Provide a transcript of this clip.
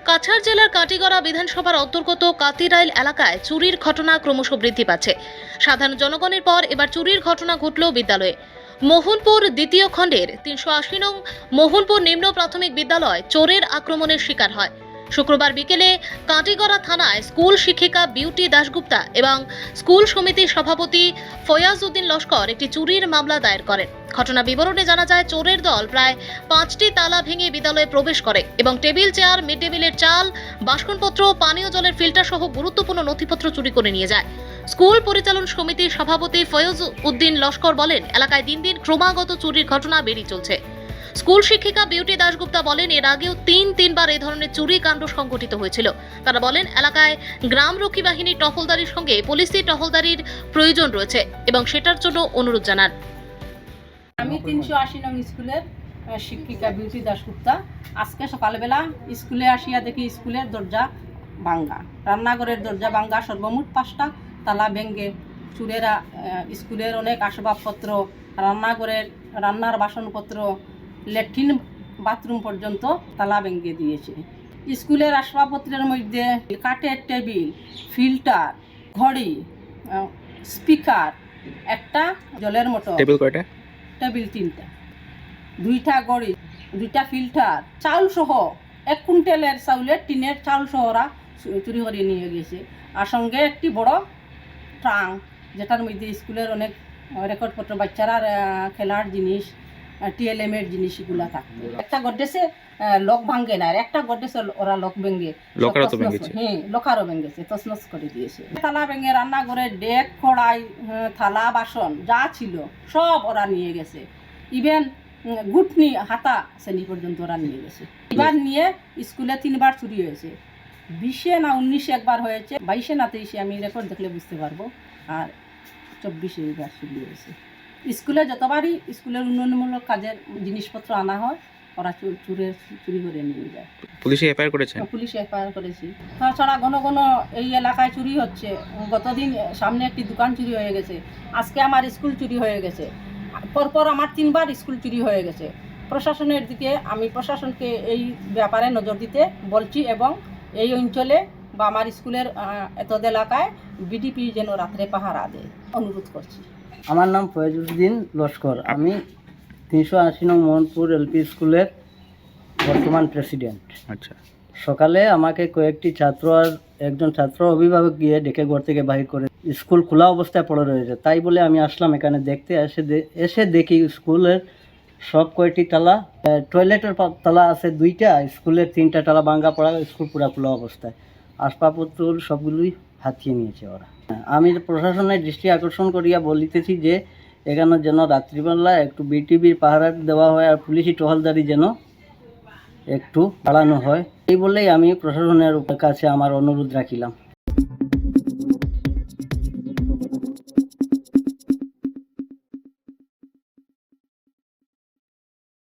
কাছাড় জেলার কাটিগড়া বিধানসভার অন্তর্গত কাতিরাইল এলাকায় চুরির ঘটনা ক্রমশ বৃদ্ধি পাচ্ছে। সাধারণ জনগণের পর এবার চুরির ঘটনা ঘটল বিদ্যালয়ে। মোহনপুর দ্বিতীয় খণ্ডের ৩৮০ নং মোহনপুর নিম্ন প্রাথমিক বিদ্যালয় চোরের আক্রমণের শিকার হয়। শুক্রবার বিকেলে কাটিগড়া থানায় স্কুল শিক্ষিকা বিউটি দাশগুপ্তা এবং স্কুল সমিতির সভাপতি ফয়াজ উদ্দিন লস্কর একটি চুরির মামলা দায়ের করেন। ঘটনা বিবরণে জানা যায়, চোরের দল প্রায় 5টি তালা ভেঙে বিদ্যালয়ে প্রবেশ করে এবং টেবিল চেয়ার, মিড ডে মিলের চাল, বাসনপত্র, পানীয় জলের ফিল্টার সহ গুরুত্বপূর্ণ নথিপত্র চুরি করে নিয়ে যায়। স্কুল পরিচালন সমিতির সভাপতি ফয়াজ উদ্দিন লস্কর বলেন, এলাকায় দিন দিন ক্রমাগত চুরির ঘটনা বেড়ে চলছে। স্কুল শিক্ষিকা বিউটি দাশগুপ্তা বলেন, এর আগেও তিনবার এই ধরনের চুরি কাণ্ড সংঘটিত হয়েছিল। তারা বলেন, এলাকায় গ্রামরক্ষী বাহিনীর টহলদারির সঙ্গে পুলিশি টহলদারির প্রয়োজন রয়েছে এবং সেটার জন্য অনুরোধ জানান। আমি ৩৮০ নং স্কুলের শিক্ষিকা বিউটি দাশগুপ্তা। আজকে সকালবেলা স্কুলে আসিয়া দেখি স্কুলের দরজা ভাঙ্গা, রান্নাঘরের দরজা ভাঙ্গা, সর্বমোট 5টা তালা ভেঙ্গে চোরেরা স্কুলের অনেক আসবাবপত্র, রান্নার বাসনপত্র, ল্যাট্রিন বাথরুম পর্যন্ত তালা ভেঙে দিয়েছে। স্কুলের আসবাবপত্রের মধ্যে কাঠের টেবিল, ফিল্টার, ঘড়ি, স্পিকার, একটা জলের মোটর, টেবিল 3টা, 2টা ঘড়ি, 2টা ফিল্টার, চাউল সহ 1 কুইন্টালের চাউলের টিনের চাউল সহ ওরা চুরি করে নিয়ে গেছে। আর সঙ্গে একটি বড় ট্রাঙ্ক, যেটার মধ্যে স্কুলের অনেক রেকর্ডপত্র, বাচ্চারা খেলার জিনিস, TLM এর জিনিস এগুলা থাকতো। একটা গড্রেসে লক ভাঙ্গে না, আর একটা গড্রেসে ওরা লক ভেঙে, লকারও ভেঙেছে, তছনছ করে দিয়েছে। তালা ভেঙে রান্নাঘরে ডেক, কড়াই, থালা, বাসন যা ছিল সব ওরা নিয়ে গেছে। ইভেন গুটনি, হাতা শ্রেণী পর্যন্ত ওরা নিয়ে গেছে। এবার নিয়ে স্কুলে 3বার চুরি হয়েছে। 20-এ না 19-এ একবার হয়েছে, 22-এ না 23-এ, আমি রেকর্ড দেখলে বুঝতে পারবো। আর 24-এ এবার চুরি হয়েছে। স্কুলে যতবারই স্কুলের উন্নয়নমূলক কাজের জিনিসপত্র আনা হয়, ওরা চুরি করে নিয়ে যায়। পুলিশে এফআইআর করেছেন? পুলিশে এফআইআর করেছি। তাছাড়া ঘন ঘন এই এলাকায় চুরি হচ্ছে। গতদিন সামনে একটি দোকান চুরি হয়ে গেছে, আজকে আমার স্কুল চুরি হয়ে গেছে, পরপর আমার 3বার স্কুল চুরি হয়ে গেছে। প্রশাসনের দিকে আমি প্রশাসনকে এই ব্যাপারে নজর দিতে বলছি এবং এই অঞ্চলে বা আমার স্কুলের এত এলাকায় বিডিপি যেন রাত্রে পাহারা দেয় অনুরোধ করছি। আমার নাম ফয়াজ উদ্দিন লস্কর। আমি ৩৮০ নং মোহনপুর LP স্কুলের বর্তমান প্রেসিডেন্ট। আচ্ছা, সকালে আমাকে কয়েকটি ছাত্র আর একজন ছাত্র অভিভাবক গিয়ে ডেকে ঘর থেকে বাহির করে স্কুল খোলা অবস্থায় পড়ে রয়েছে, তাই বলে আমি আসলাম এখানে দেখতে। এসে দেখি স্কুলের সব কয়টি তালা, টয়লেটের তালা আছে 2টা, স্কুলের 3টা তালা ভাঙ্গা পড়া, স্কুল পুরা খোলা অবস্থায়। আসবাবপত্র সবগুলোই হাতিয়ে নিয়েছে ওরা। আমি প্রশাসনের দৃষ্টি আকর্ষণ করিয়া বলিতেছি যে এখানে যেন রাত্রিবেলা একটু বিটিভির পাহারা দেওয়া হয় আর পুলিশি টহলদারি যেন একটু বাড়ানো হয়, এই বলেই আমি প্রশাসনের কাছে আমার অনুরোধ রাখিলাম।